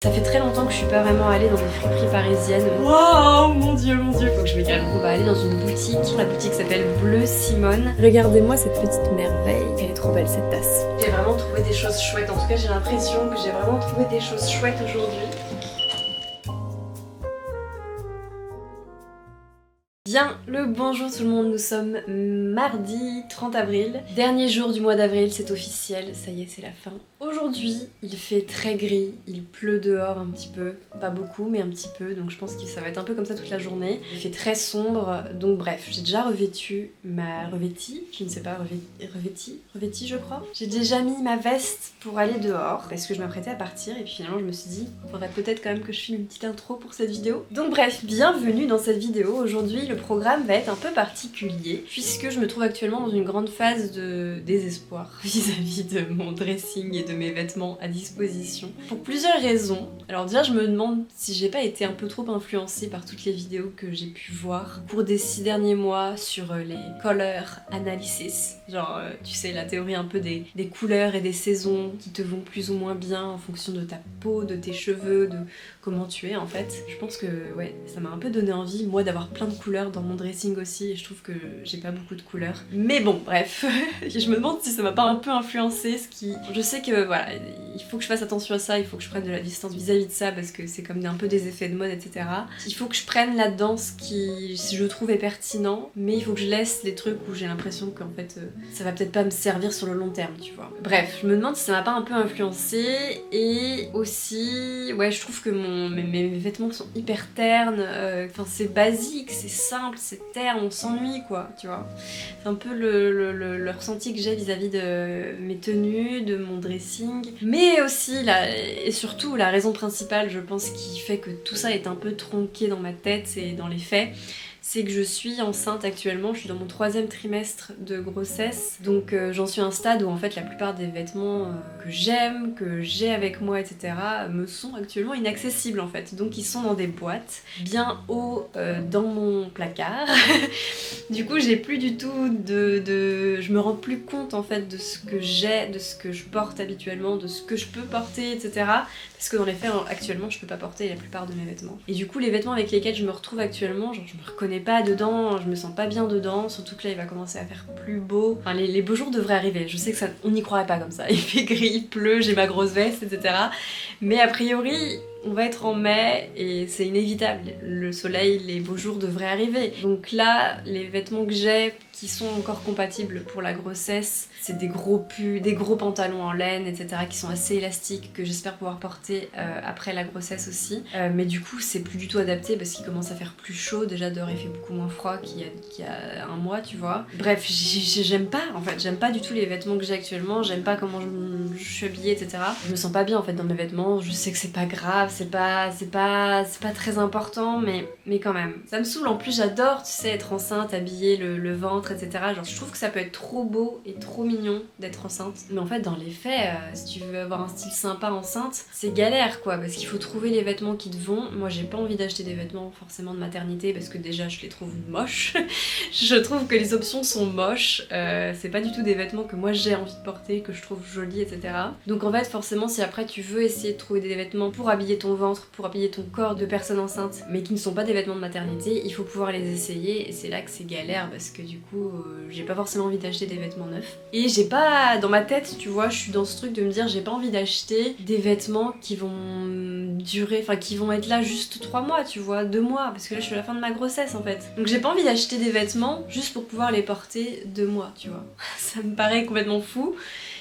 Ça fait très longtemps que je suis pas vraiment allée dans des friperies parisiennes. Waouh, mon dieu, faut que je me calme. On va aller dans une boutique, la boutique s'appelle Bleu Simone. Regardez-moi cette petite merveille, elle est trop belle cette tasse. J'ai vraiment trouvé des choses chouettes, en tout cas j'ai l'impression que j'ai vraiment trouvé des choses chouettes aujourd'hui. Bien le bonjour tout le monde, nous sommes mardi 30 avril, dernier jour du mois d'avril, c'est officiel, ça y est c'est la fin. Aujourd'hui il fait très gris, il pleut dehors un petit peu, pas beaucoup mais un petit peu, donc je pense que ça va être un peu comme ça toute la journée. Il fait très sombre, donc bref, j'ai déjà revêti je ne sais pas, revêti je crois. J'ai déjà mis ma veste pour aller dehors, parce que je m'apprêtais à partir et puis finalement je me suis dit, faudrait peut-être quand même que je filme une petite intro pour cette vidéo. Donc bref, bienvenue dans cette vidéo. Aujourd'hui le programme va être un peu particulier puisque je me trouve actuellement dans une grande phase de désespoir vis-à-vis de mon dressing et de mes vêtements à disposition pour plusieurs raisons. Alors déjà je me demande si j'ai pas été un peu trop influencée par toutes les vidéos que j'ai pu voir au cours des 6 derniers mois sur les color analysis, genre tu sais la théorie un peu des couleurs et des saisons qui te vont plus ou moins bien en fonction de ta peau, de tes cheveux, de comment tu es en fait. Je pense que ouais, ça m'a un peu donné envie moi d'avoir plein de couleurs dans mon dressing aussi et je trouve que j'ai pas beaucoup de couleurs. Mais bon bref, je me demande si ça m'a pas un peu influencé, ce qui... Je sais que voilà, il faut que je fasse attention à ça, il faut que je prenne de la distance vis-à-vis de ça parce que c'est comme un peu des effets de mode etc. Il faut que je prenne là-dedans ce qui je trouve est pertinent, mais il faut que je laisse les trucs où j'ai l'impression qu'en fait ça va peut-être pas me servir sur le long terme, tu vois. Bref, je me demande si ça m'a pas un peu influencé et aussi, ouais, je trouve que mes vêtements sont hyper ternes, enfin c'est basique, c'est simple, c'est terne, on s'ennuie quoi, tu vois. C'est un peu le ressenti que j'ai vis-à-vis de mes tenues, de mon dressing, mais aussi et surtout la raison principale je pense qui fait que tout ça est un peu tronqué dans ma tête et dans les faits, c'est que je suis enceinte actuellement, je suis dans mon 3e trimestre de grossesse, donc j'en suis à un stade où en fait la plupart des vêtements que j'aime, que j'ai avec moi, etc. me sont actuellement inaccessibles en fait, donc ils sont dans des boîtes, bien haut dans mon placard. Du coup j'ai plus du tout je me rends plus compte en fait de ce que j'ai, de ce que je porte habituellement, de ce que je peux porter, etc. Parce que dans les faits, actuellement, je peux pas porter la plupart de mes vêtements. Et du coup, les vêtements avec lesquels je me retrouve actuellement, genre je me reconnais pas dedans, je me sens pas bien dedans, surtout que là, il va commencer à faire plus beau. Enfin, les beaux jours devraient arriver. Je sais que ça, on n'y croirait pas comme ça. Il fait gris, il pleut, j'ai ma grosse veste, etc. Mais a priori, on va être en mai et c'est inévitable. Le soleil, les beaux jours devraient arriver. Donc là, les vêtements que j'ai qui sont encore compatibles pour la grossesse, c'est des gros pulls, des gros pantalons en laine, etc. qui sont assez élastiques, que j'espère pouvoir porter après la grossesse aussi. Mais du coup, c'est plus du tout adapté parce qu'il commence à faire plus chaud. Déjà, dehors, il fait beaucoup moins froid qu'il y a un mois, tu vois. Bref, j'aime pas, en fait. J'aime pas du tout les vêtements que j'ai actuellement. J'aime pas comment je suis habillée, etc. Je me sens pas bien, en fait, dans mes vêtements. Je sais que c'est pas grave, c'est pas très important, mais quand même. Ça me saoule. En plus, j'adore, tu sais, être enceinte, habiller le ventre, etc. Genre, je trouve que ça peut être trop beau et trop mignon d'être enceinte. Mais en fait, dans les faits, si tu veux avoir un style sympa enceinte, c'est galère, quoi, parce qu'il faut trouver les vêtements qui te vont. Moi, j'ai pas envie d'acheter des vêtements forcément de maternité parce que déjà, je les trouve moches. Je trouve que les options sont moches. C'est pas du tout des vêtements que moi j'ai envie de porter, que je trouve jolis, etc. Donc en fait, forcément, si après tu veux essayer de trouver des vêtements pour habiller ton ventre, pour habiller ton corps de personne enceinte, mais qui ne sont pas des vêtements de maternité, il faut pouvoir les essayer et c'est là que c'est galère parce que du coup, j'ai pas forcément envie d'acheter des vêtements neufs. Et j'ai pas, dans ma tête, tu vois, je suis dans ce truc de me dire j'ai pas envie d'acheter des vêtements qui vont durer, enfin qui vont être là juste 3 mois, tu vois, 2 mois, parce que là je suis à la fin de ma grossesse en fait. Donc j'ai pas envie d'acheter des vêtements juste pour pouvoir les porter 2 mois, tu vois. Ça me paraît complètement fou.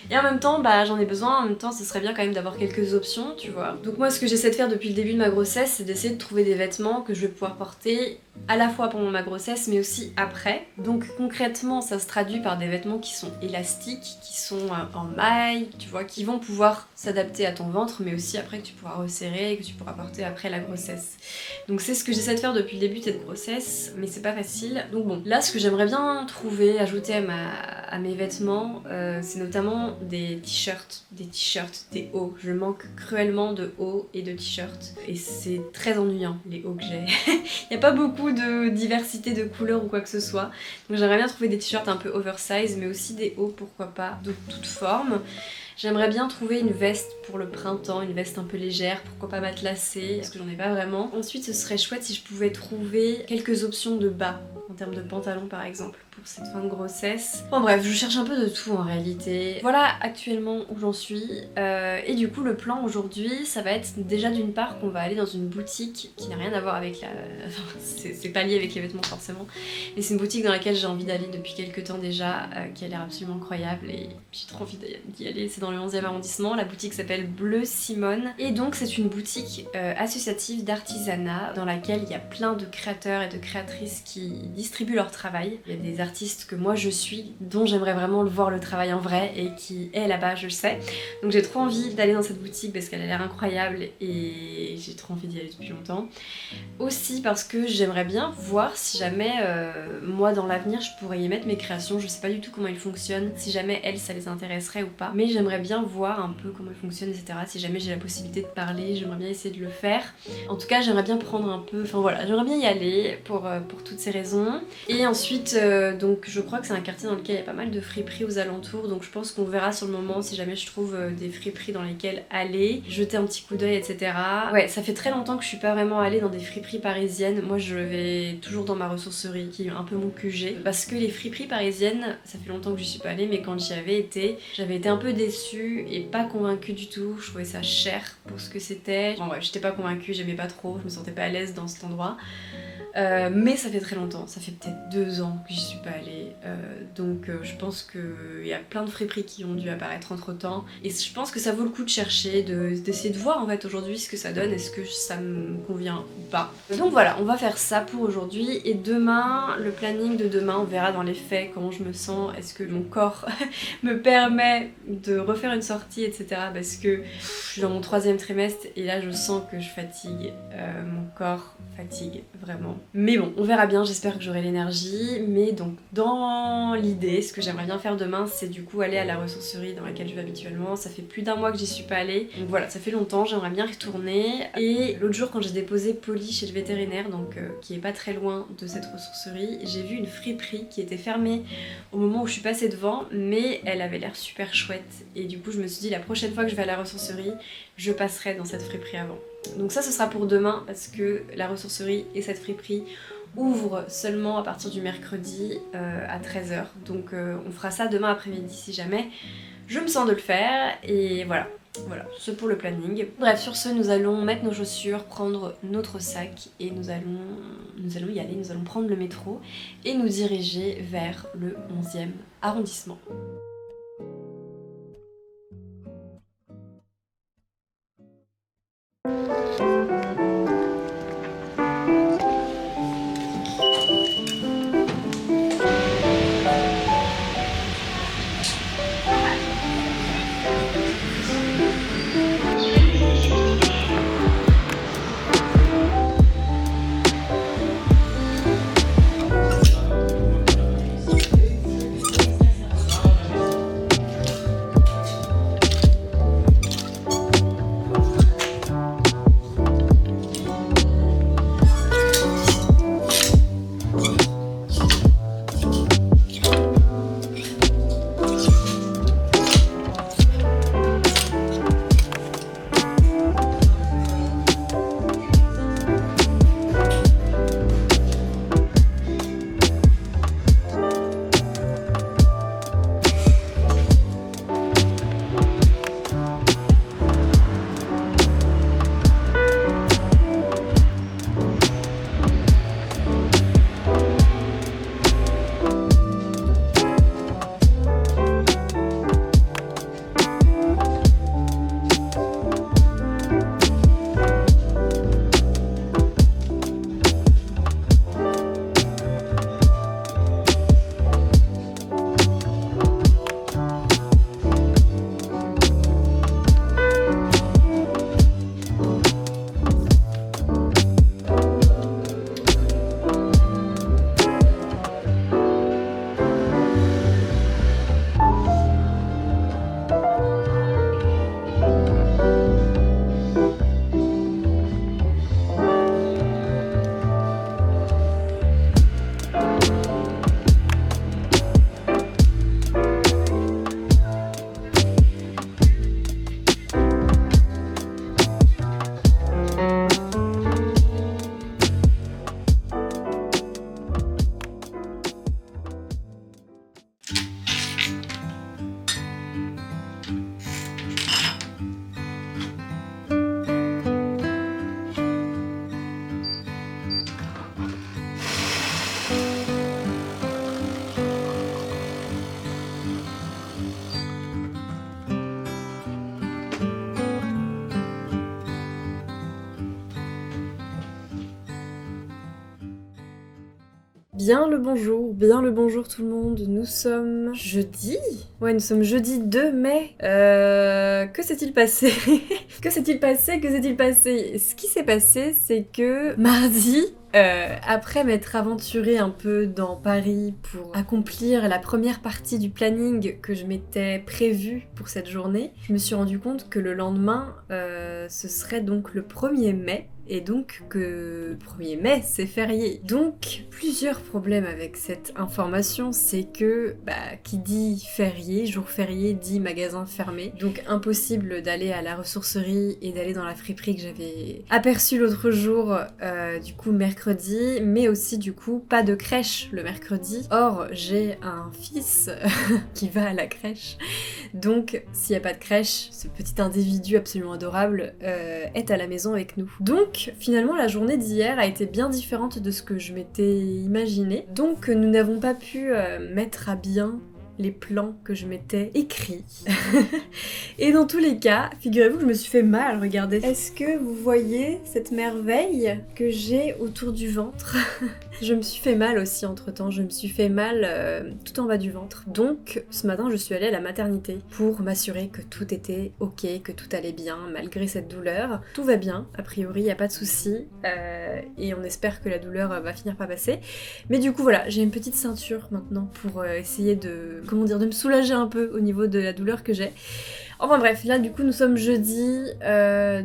Et en même temps, bah j'en ai besoin, en même temps ce serait bien quand même d'avoir quelques options, tu vois. Donc moi ce que j'essaie de faire depuis le début de ma grossesse, c'est d'essayer de trouver des vêtements que je vais pouvoir porter à la fois pendant ma grossesse mais aussi après. Donc concrètement ça se traduit par des vêtements qui sont élastiques, qui sont en maille, tu vois, qui vont pouvoir s'adapter à ton ventre mais aussi après que tu pourras resserrer et que tu pourras porter après la grossesse. Donc c'est ce que j'essaie de faire depuis le début de cette grossesse, mais c'est pas facile. Donc bon, là ce que j'aimerais bien trouver, ajouter à mes vêtements, c'est notamment des t-shirts, des hauts. Je manque cruellement de hauts et de t-shirts et c'est très ennuyant les hauts que j'ai. Il n'y a pas beaucoup de diversité de couleurs ou quoi que ce soit. Donc j'aimerais bien trouver des t-shirts un peu oversize mais aussi des hauts pourquoi pas de toutes formes. J'aimerais bien trouver une veste pour le printemps, une veste un peu légère, pourquoi pas matelassée, parce que j'en ai pas vraiment. Ensuite ce serait chouette si je pouvais trouver quelques options de bas, en termes de pantalon par exemple, pour cette fin de grossesse. Bon bref, je cherche un peu de tout en réalité. Voilà actuellement où j'en suis. Et du coup le plan aujourd'hui, ça va être déjà d'une part qu'on va aller dans une boutique qui n'a rien à voir avec la... Enfin, c'est pas lié avec les vêtements forcément, mais c'est une boutique dans laquelle j'ai envie d'aller depuis quelques temps déjà, qui a l'air absolument incroyable et j'ai trop envie d'y aller. C'est dans le 11e arrondissement, la boutique s'appelle Bleu Simone et donc c'est une boutique associative d'artisanat dans laquelle il y a plein de créateurs et de créatrices qui distribuent leur travail. Il y a des artistes que moi je suis, dont j'aimerais vraiment le voir le travail en vrai et qui est là-bas, je le sais. Donc j'ai trop envie d'aller dans cette boutique parce qu'elle a l'air incroyable et j'ai trop envie d'y aller depuis longtemps. Aussi parce que j'aimerais bien voir si jamais moi dans l'avenir je pourrais y mettre mes créations. Je sais pas du tout comment ils fonctionnent, si jamais elles ça les intéresserait ou pas, mais j'aimerais bien voir un peu comment ils fonctionnent, etc. Si jamais j'ai la possibilité de parler, j'aimerais bien essayer de le faire. En tout cas j'aimerais bien prendre un peu, enfin voilà, j'aimerais bien y aller pour toutes ces raisons. Et ensuite donc je crois que c'est un quartier dans lequel il y a pas mal de friperies aux alentours, donc je pense qu'on verra sur le moment si jamais je trouve des friperies dans lesquelles aller, jeter un petit coup d'œil, etc. Ouais, ça fait très longtemps que je suis pas vraiment allée dans des friperies parisiennes. Moi je vais toujours dans ma ressourcerie qui est un peu mon QG, parce que les friperies parisiennes, ça fait longtemps que j'y suis pas allée, mais quand j'y avais été, j'avais été un peu déçue et pas convaincue du tout. Je trouvais ça cher pour ce que c'était. Bon ouais, j'étais pas convaincue, j'aimais pas trop, je me sentais pas à l'aise dans cet endroit. Mais ça fait très longtemps, ça fait peut-être 2 ans que j'y suis pas allée, donc je pense qu'il y a plein de friperies qui ont dû apparaître entre temps et je pense que ça vaut le coup de chercher, d'essayer de voir en fait aujourd'hui ce que ça donne, est-ce que ça me convient ou pas. Donc voilà, on va faire ça pour aujourd'hui et demain, le planning de demain, on verra dans les faits comment je me sens, est-ce que mon corps me permet de refaire une sortie, etc. Parce que je suis dans mon 3e trimestre et là je sens que je fatigue, mon corps fatigue vraiment. Mais bon, on verra bien, j'espère que j'aurai l'énergie. Mais donc dans l'idée, ce que j'aimerais bien faire demain, c'est du coup aller à la ressourcerie dans laquelle je vais habituellement. Ça fait plus d'1 mois que j'y suis pas allée, donc voilà, ça fait longtemps, j'aimerais bien y retourner. Et l'autre jour quand j'ai déposé Polly chez le vétérinaire, donc qui est pas très loin de cette ressourcerie, j'ai vu une friperie qui était fermée au moment où je suis passée devant, mais elle avait l'air super chouette. Et du coup je me suis dit la prochaine fois que je vais à la ressourcerie, je passerai dans cette friperie avant. Donc ça ce sera pour demain parce que la ressourcerie et cette friperie ouvrent seulement à partir du mercredi à 13h. Donc on fera ça demain après-midi si jamais je me sens de le faire et voilà. Voilà, ce pour le planning. Bref, sur ce, nous allons mettre nos chaussures, prendre notre sac et nous allons y aller, nous allons prendre le métro et nous diriger vers le 11e arrondissement. Bien le bonjour tout le monde, nous sommes jeudi. Ouais, nous sommes jeudi 2 mai. Que s'est-il passé? Que s'est-il passé? Ce qui s'est passé, c'est que mardi, après m'être aventurée un peu dans Paris pour accomplir la première partie du planning que je m'étais prévu pour cette journée, je me suis rendu compte que le lendemain, ce serait donc le 1er mai. Et donc que 1er mai, c'est férié. Donc, plusieurs problèmes avec cette information, c'est que, qui dit férié, jour férié, dit magasin fermé. Donc impossible d'aller à la ressourcerie et d'aller dans la friperie que j'avais aperçue l'autre jour, du coup mercredi, mais aussi du coup pas de crèche le mercredi. Or, j'ai un fils qui va à la crèche. Donc, s'il n'y a pas de crèche, ce petit individu absolument adorable est à la maison avec nous. Donc, finalement, la journée d'hier a été bien différente de ce que je m'étais imaginé. Donc, nous n'avons pas pu mettre à bien les plans que je m'étais écrits. Et dans tous les cas, figurez-vous que je me suis fait mal, regardez. Est-ce que vous voyez cette merveille que j'ai autour du ventre? Je me suis fait mal aussi entre-temps, je me suis fait mal tout en bas du ventre. Donc, ce matin, je suis allée à la maternité pour m'assurer que tout était ok, que tout allait bien, malgré cette douleur. Tout va bien, a priori, il n'y a pas de souci, et on espère que la douleur va finir par passer. Mais du coup, voilà, j'ai une petite ceinture maintenant pour essayer de me soulager un peu au niveau de la douleur que j'ai. Enfin bref, là du coup nous sommes jeudi,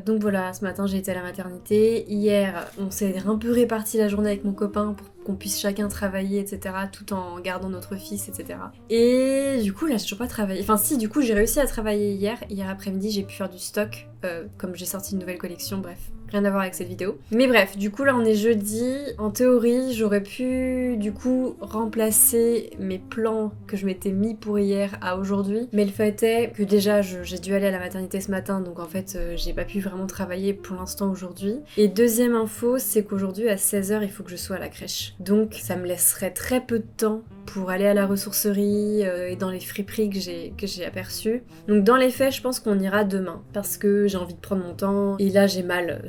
donc voilà, ce matin j'ai été à la maternité, hier on s'est un peu réparti la journée avec mon copain pour qu'on puisse chacun travailler, etc., tout en gardant notre fils, etc. Et du coup là j'ai toujours pas travaillé, enfin si, du coup j'ai réussi à travailler hier après-midi j'ai pu faire du stock, comme j'ai sorti une nouvelle collection, bref. Rien à voir avec cette vidéo. Mais bref, du coup là on est jeudi. En théorie, j'aurais pu du coup remplacer mes plans que je m'étais mis pour hier à aujourd'hui. Mais le fait est que déjà j'ai dû aller à la maternité ce matin, donc en fait j'ai pas pu vraiment travailler pour l'instant aujourd'hui. Et deuxième info, c'est qu'aujourd'hui à 16h il faut que je sois à la crèche. Donc ça me laisserait très peu de temps pour aller à la ressourcerie et dans les friperies que j'ai aperçues. Donc dans les faits, je pense qu'on ira demain parce que j'ai envie de prendre mon temps et là j'ai mal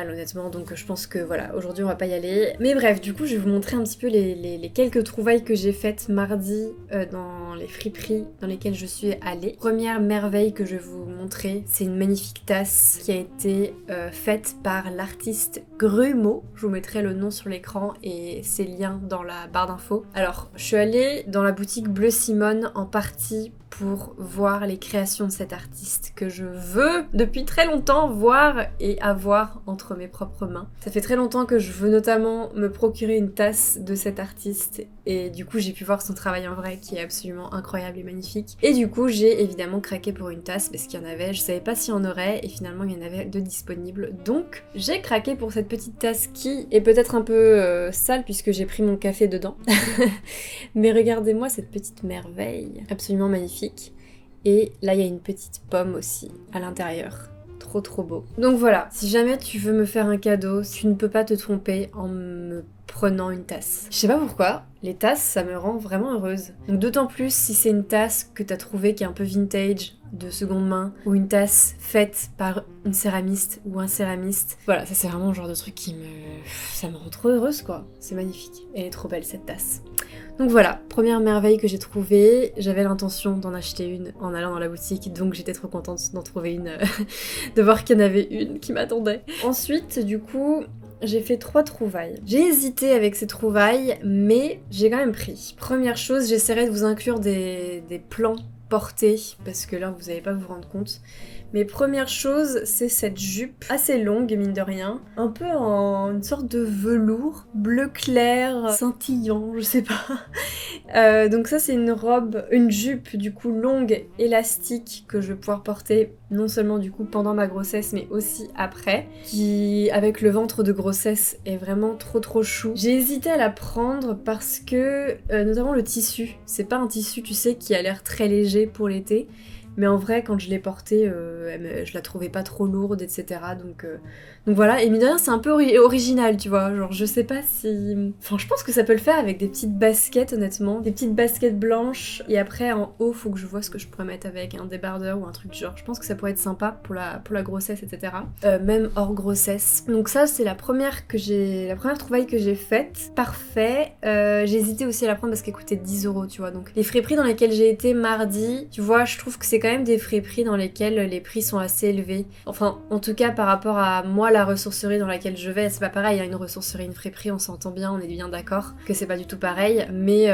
honnêtement, donc je pense que voilà, aujourd'hui on va pas y aller. Mais bref, du coup je vais vous montrer un petit peu les quelques trouvailles que j'ai faites mardi dans les friperies dans lesquelles je suis allée. Première merveille que je vais vous montrer, c'est une magnifique tasse qui a été faite par l'artiste Grumeau. Je vous mettrai le nom sur l'écran et ses liens dans la barre d'infos. Alors, je suis allée dans la boutique Bleu Simone en partie pour voir les créations de cet artiste que je veux depuis très longtemps voir et avoir entre mes propres mains. Ça fait très longtemps que je veux notamment me procurer une tasse de cet artiste et du coup j'ai pu voir son travail en vrai qui est absolument incroyable et magnifique. Et du coup j'ai évidemment craqué pour une tasse parce qu'il y en avait, je savais pas s'il y en aurait et finalement il y en avait 2 disponibles. Donc j'ai craqué pour cette petite tasse qui est peut-être un peu sale puisque j'ai pris mon café dedans. Mais regardez-moi cette petite merveille absolument magnifique. Et là il y a une petite pomme aussi à l'intérieur. Trop beau. Donc voilà, si jamais tu veux me faire un cadeau, tu ne peux pas te tromper en me prenant une tasse. Je sais pas pourquoi, les tasses ça me rend vraiment heureuse. Donc d'autant plus si c'est une tasse que t'as trouvée qui est un peu vintage, de seconde main, ou une tasse faite par une céramiste ou un céramiste. Voilà, ça c'est vraiment le genre de truc ça me rend trop heureuse quoi. C'est magnifique. Elle est trop belle cette tasse. Donc voilà, première merveille que j'ai trouvée. J'avais l'intention d'en acheter une en allant dans la boutique, donc j'étais trop contente d'en trouver une, de voir qu'il y en avait une qui m'attendait. Ensuite, du coup, j'ai fait 3 trouvailles. J'ai hésité avec ces trouvailles, mais j'ai quand même pris. Première chose, j'essaierai de vous inclure des plans portés, parce que là vous n'allez pas vous rendre compte. Mais première chose, c'est cette jupe assez longue, mine de rien, un peu en une sorte de velours, bleu clair, scintillant, je sais pas. Donc ça c'est une robe, une jupe du coup longue, élastique, que je vais pouvoir porter non seulement du coup pendant ma grossesse, mais aussi après, qui avec le ventre de grossesse est vraiment trop chou. J'ai hésité à la prendre parce que, notamment le tissu, c'est pas un tissu tu sais qui a l'air très léger pour l'été, mais en vrai quand je l'ai portée, je la trouvais pas trop lourde, etc. Donc voilà, et mine de rien c'est un peu original, tu vois, genre je sais pas si... Enfin je pense que ça peut le faire avec des petites baskets honnêtement, des petites baskets blanches, et après en haut faut que je vois ce que je pourrais mettre avec, un débardeur ou un truc du genre, je pense que ça pourrait être sympa pour la grossesse, etc. Même hors grossesse. Donc ça c'est la première trouvaille que j'ai faite, parfait. J'ai hésité aussi à la prendre parce qu'elle coûtait 10 €, tu vois, donc les friperies dans lesquelles j'ai été mardi, tu vois, je trouve que c'est quand même des friperies dans lesquelles les prix sont assez élevés. Enfin, en tout cas par rapport à moi, la ressourcerie dans laquelle je vais, c'est pas pareil, hein, une ressourcerie, une friperie, on s'entend bien, on est bien d'accord que c'est pas du tout pareil, mais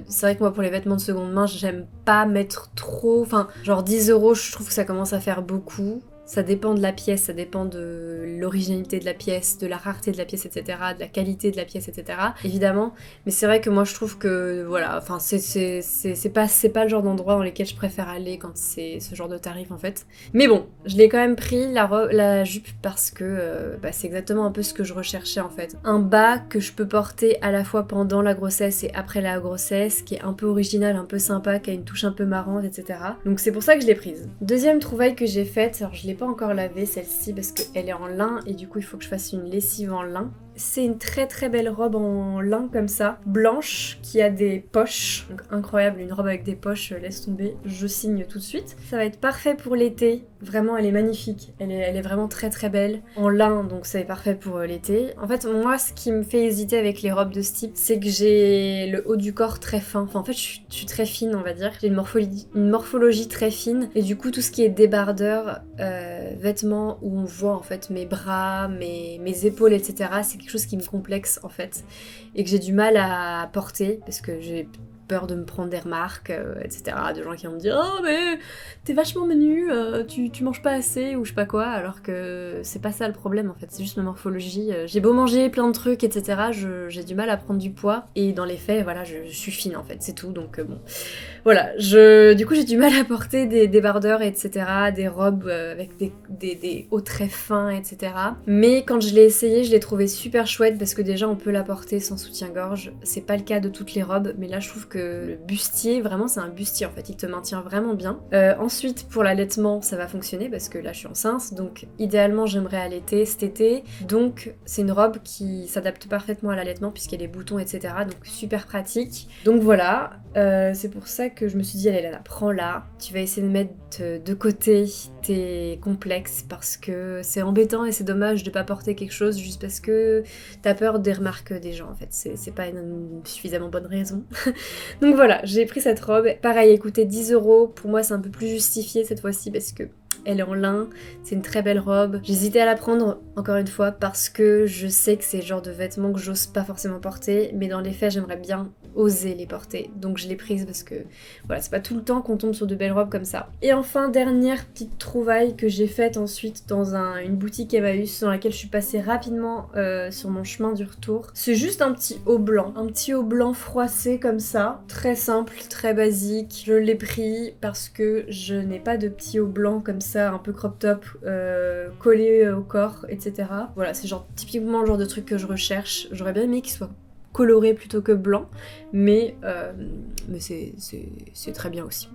c'est vrai que moi pour les vêtements de seconde main, j'aime pas mettre trop, enfin genre 10 €, je trouve que ça commence à faire beaucoup. Ça dépend de la pièce, ça dépend de l'originalité de la pièce, de la rareté de la pièce, etc., de la qualité de la pièce, etc., évidemment. Mais c'est vrai que moi je trouve que, voilà, enfin c'est pas le genre d'endroit dans lesquels je préfère aller quand c'est ce genre de tarif en fait. Mais bon, je l'ai quand même pris, la jupe, parce que c'est exactement un peu ce que je recherchais en fait. Un bas que je peux porter à la fois pendant la grossesse et après la grossesse, qui est un peu original, un peu sympa, qui a une touche un peu marrante, etc. Donc c'est pour ça que je l'ai prise. Deuxième trouvaille que j'ai faite, alors je l'ai pas encore lavée celle-ci parce qu'elle est en lin et du coup il faut que je fasse une lessive en lin. C'est une très très belle robe en lin comme ça, blanche, qui a des poches. Donc incroyable, une robe avec des poches, laisse tomber, je signe tout de suite. Ça va être parfait pour l'été, vraiment elle est magnifique, elle est vraiment très très belle. En lin, donc c'est parfait pour l'été. En fait moi ce qui me fait hésiter avec les robes de ce type, c'est que j'ai le haut du corps très fin. Enfin en fait je suis très fine on va dire. J'ai une morphologie très fine et du coup tout ce qui est débardeur, vêtements où on voit en fait mes bras, mes épaules, etc. c'est quelque chose qui me complexe en fait et que j'ai du mal à porter parce que j'ai peur de me prendre des remarques, etc. De gens qui vont me dire « Oh mais t'es vachement menu, tu manges pas assez » ou je sais pas quoi, alors que c'est pas ça le problème en fait, c'est juste ma morphologie. J'ai beau manger plein de trucs, etc. J'ai du mal à prendre du poids et dans les faits, voilà, je suis fine en fait, c'est tout, donc bon... Voilà, du coup j'ai du mal à porter des débardeurs, etc., des robes avec des hauts très fins, etc. Mais quand je l'ai essayé, je l'ai trouvé super chouette parce que déjà on peut la porter sans soutien-gorge. C'est pas le cas de toutes les robes, mais là je trouve que le bustier, vraiment c'est un bustier en fait, il te maintient vraiment bien. Ensuite pour l'allaitement ça va fonctionner parce que là je suis enceinte, donc idéalement j'aimerais allaiter cet été. Donc c'est une robe qui s'adapte parfaitement à l'allaitement puisqu'il y a les boutons, etc. Donc super pratique. Donc voilà, c'est pour ça que je me suis dit allez là, prends-la, tu vas essayer de mettre de côté tes complexes parce que c'est embêtant et c'est dommage de pas porter quelque chose juste parce que t'as peur des remarques des gens en fait, c'est pas une suffisamment bonne raison. Donc voilà, j'ai pris cette robe, pareil elle coûtait 10 €, pour moi c'est un peu plus justifié cette fois-ci parce que elle est en lin, c'est une très belle robe. J'hésitais à la prendre, encore une fois, parce que je sais que c'est le genre de vêtements que j'ose pas forcément porter, mais dans les faits, j'aimerais bien oser les porter. Donc je l'ai prise parce que, voilà, c'est pas tout le temps qu'on tombe sur de belles robes comme ça. Et enfin, dernière petite trouvaille que j'ai faite ensuite dans une boutique Emmaüs, dans laquelle je suis passée rapidement sur mon chemin du retour. C'est juste un petit haut blanc froissé comme ça, très simple, très basique. Je l'ai pris parce que je n'ai pas de petit haut blanc comme ça, un peu crop top, collé au corps, etc. Voilà, c'est genre typiquement le genre de truc que je recherche. J'aurais bien aimé qu'il soit coloré plutôt que blanc, mais c'est très bien aussi.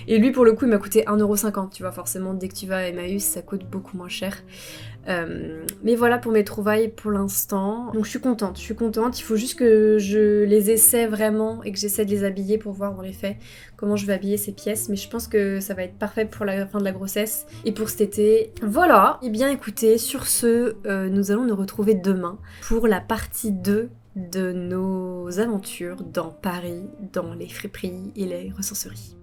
Et lui pour le coup il m'a coûté 1,50 €, tu vois, forcément dès que tu vas à Emmaüs ça coûte beaucoup moins cher. Mais voilà pour mes trouvailles pour l'instant. Donc je suis contente, il faut juste que je les essaie vraiment et que j'essaie de les habiller pour voir dans les faits comment je vais habiller ces pièces, mais je pense que ça va être parfait pour la fin de la grossesse et pour cet été. Voilà, et bien écoutez, sur ce, nous allons nous retrouver demain pour la partie 2 de nos aventures dans Paris, dans les friperies et les ressourceries.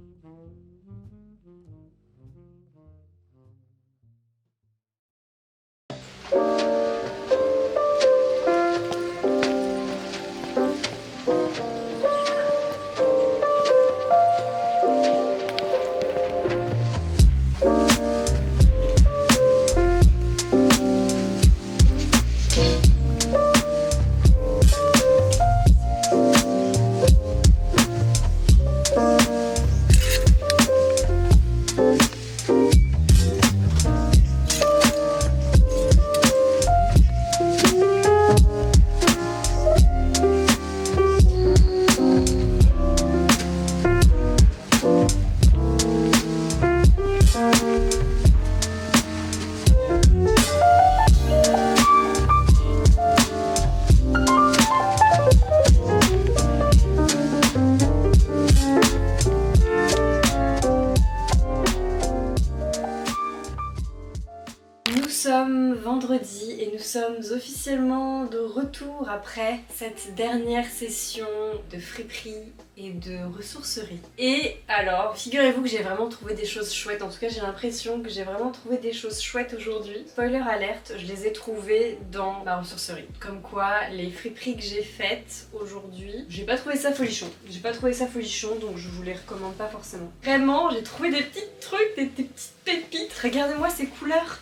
Nous sommes officiellement de retour après cette dernière session de friperie et de ressourcerie. Et alors, figurez-vous que j'ai vraiment trouvé des choses chouettes, en tout cas j'ai l'impression que j'ai vraiment trouvé des choses chouettes aujourd'hui. Spoiler alerte, je les ai trouvées dans ma ressourcerie. Comme quoi, les friperies que j'ai faites aujourd'hui, j'ai pas trouvé ça folichon. J'ai pas trouvé ça folichon, donc je vous les recommande pas forcément. Vraiment, j'ai trouvé des petits trucs, des petites pépites. Regardez-moi ces couleurs.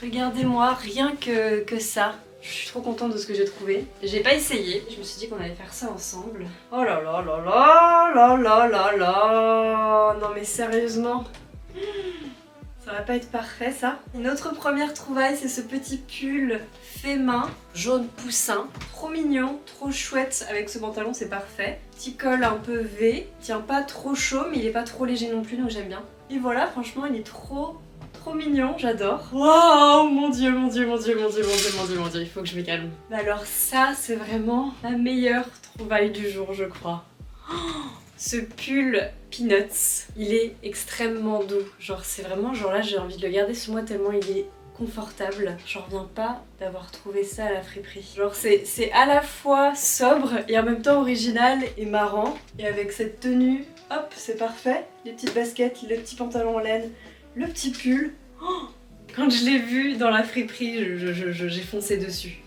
Regardez-moi, rien que ça. Je suis trop contente de ce que j'ai trouvé. J'ai pas essayé, je me suis dit qu'on allait faire ça ensemble. Oh là là là là là là là là. Non mais sérieusement, ça va pas être parfait ça. Une autre première trouvaille, c'est ce petit pull fait main, jaune poussin. Trop mignon, trop chouette avec ce pantalon, c'est parfait. Petit col un peu V, tient pas trop chaud mais il est pas trop léger non plus donc j'aime bien. Et voilà, franchement il est trop mignon, j'adore. Waouh, mon dieu, mon dieu, mon dieu, mon dieu, mon dieu, mon dieu, mon dieu, il faut que je me calme. Mais alors ça, c'est vraiment la meilleure trouvaille du jour, je crois. Oh, ce pull Peanuts, il est extrêmement doux. Genre c'est vraiment, genre là j'ai envie de le garder sur moi tellement il est confortable. J'en reviens pas d'avoir trouvé ça à la friperie. Genre c'est à la fois sobre et en même temps original et marrant. Et avec cette tenue, hop, c'est parfait. Les petites baskets, le petit pantalon en laine, le petit pull. Oh, quand je l'ai vu dans la friperie, j'ai foncé dessus.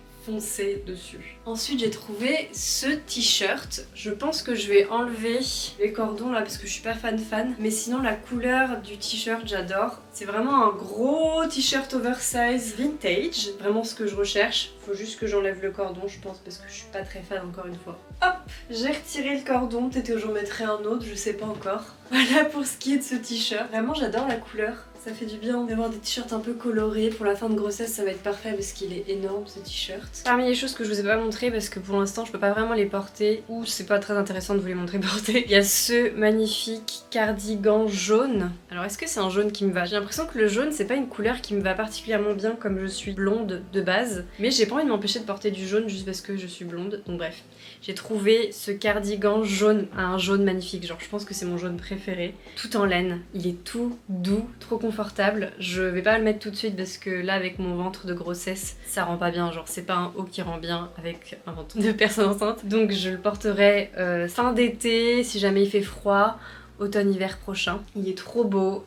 Ensuite j'ai trouvé ce t-shirt. Je pense que je vais enlever les cordons là parce que je suis pas fan. Mais sinon la couleur du t-shirt j'adore. C'est vraiment un gros t-shirt oversize vintage. Vraiment ce que je recherche. Faut juste que j'enlève le cordon je pense parce que je suis pas très fan encore une fois. Hop, j'ai retiré le cordon. Peut-être que j'en mettrai un autre, je sais pas encore. Voilà pour ce qui est de ce t-shirt. Vraiment j'adore la couleur. Ça fait du bien d'avoir des t-shirts un peu colorés. Pour la fin de grossesse, ça va être parfait parce qu'il est énorme ce t-shirt. Parmi les choses que je vous ai pas montré parce que pour l'instant je peux pas vraiment les porter ou c'est pas très intéressant de vous les montrer porter. Il y a ce magnifique cardigan jaune. Alors est-ce que c'est un jaune qui me va? J'ai l'impression que le jaune c'est pas une couleur qui me va particulièrement bien comme je suis blonde de base. Mais j'ai pas envie de m'empêcher de porter du jaune juste parce que je suis blonde. Donc bref, j'ai trouvé ce cardigan jaune, un jaune magnifique. Genre je pense que c'est mon jaune préféré. Tout en laine. Il est tout doux, trop confortable. Je vais pas le mettre tout de suite parce que là avec mon ventre de grossesse ça rend pas bien, genre c'est pas un haut qui rend bien avec un ventre de personne enceinte. Donc je le porterai fin d'été si jamais il fait froid, automne-hiver prochain. Il est trop beau,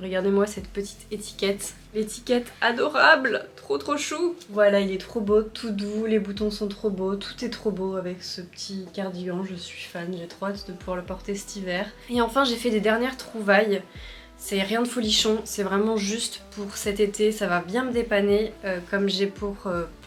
regardez-moi cette petite étiquette. L'étiquette adorable, trop chou. Voilà, il est trop beau, tout doux, les boutons sont trop beaux, tout est trop beau avec ce petit cardigan, je suis fan, j'ai trop hâte de pouvoir le porter cet hiver. Et enfin j'ai fait des dernières trouvailles. C'est rien de folichon, c'est vraiment juste pour cet été, ça va bien me dépanner comme j'ai pour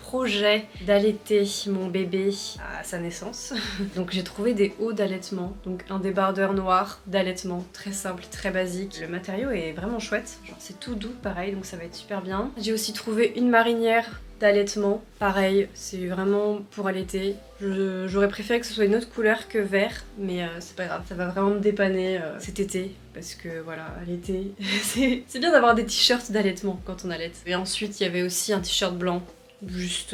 projet d'allaiter mon bébé à sa naissance. Donc j'ai trouvé des hauts d'allaitement, donc un débardeur noir d'allaitement, très simple, très basique. Le matériau est vraiment chouette, genre c'est tout doux pareil, donc ça va être super bien. J'ai aussi trouvé une marinière d'allaitement, pareil, c'est vraiment pour allaiter. J'aurais préféré que ce soit une autre couleur que vert, mais c'est pas grave, ça va vraiment me dépanner cet été, parce que voilà, à l'été, c'est bien d'avoir des t-shirts d'allaitement quand on allaite. Et ensuite, il y avait aussi un t-shirt blanc, juste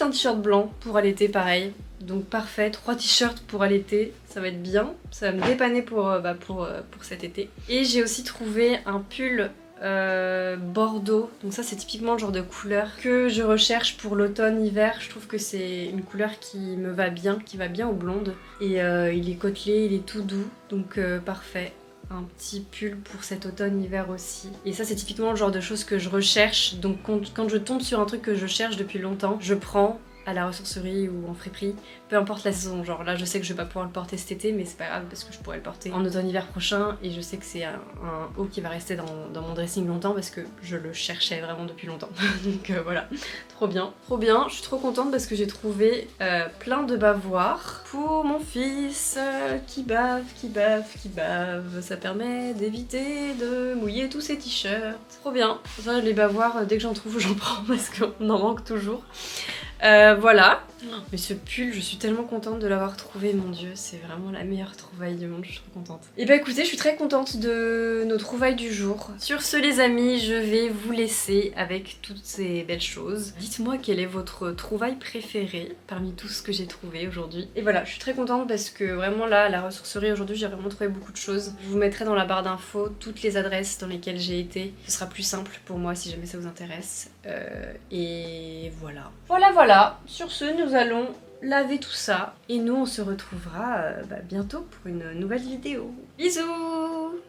un t-shirt blanc pour allaiter, pareil. Donc parfait, 3 t-shirts pour allaiter, ça va être bien, ça va me dépanner pour cet été. Et j'ai aussi trouvé un pull bordeaux, donc ça c'est typiquement le genre de couleur que je recherche pour l'automne-hiver. Je trouve que c'est une couleur qui me va bien, qui va bien aux blondes. Et il est côtelé, il est tout doux, donc parfait. Un petit pull pour cet automne-hiver aussi. Et ça c'est typiquement le genre de choses que je recherche, donc quand je tombe sur un truc que je cherche depuis longtemps, je prends à la ressourcerie ou en friperie, peu importe la saison. Genre là je sais que je vais pas pouvoir le porter cet été mais c'est pas grave parce que je pourrais le porter en automne-hiver prochain et je sais que c'est un haut qui va rester dans mon dressing longtemps parce que je le cherchais vraiment depuis longtemps. Donc voilà, trop bien, je suis trop contente parce que j'ai trouvé plein de bavoirs pour mon fils qui bave, ça permet d'éviter de mouiller tous ses t-shirts. Trop bien, ça les bavoirs dès que j'en trouve j'en prends parce qu'on en manque toujours. Voilà, Mais ce pull, je suis tellement contente de l'avoir trouvé, mon dieu, c'est vraiment la meilleure trouvaille du monde, je suis trop contente. Et bah écoutez, je suis très contente de nos trouvailles du jour. Sur ce les amis, je vais vous laisser avec toutes ces belles choses. Dites-moi quelle est votre trouvaille préférée parmi tout ce que j'ai trouvé aujourd'hui. Et voilà, je suis très contente parce que vraiment là, à la ressourcerie aujourd'hui, j'ai vraiment trouvé beaucoup de choses. Je vous mettrai dans la barre d'infos toutes les adresses dans lesquelles j'ai été. Ce sera plus simple pour moi si jamais ça vous intéresse. Et voilà. Voilà. Sur ce, nous allons laver tout ça et nous on se retrouvera bientôt pour une nouvelle vidéo. Bisous!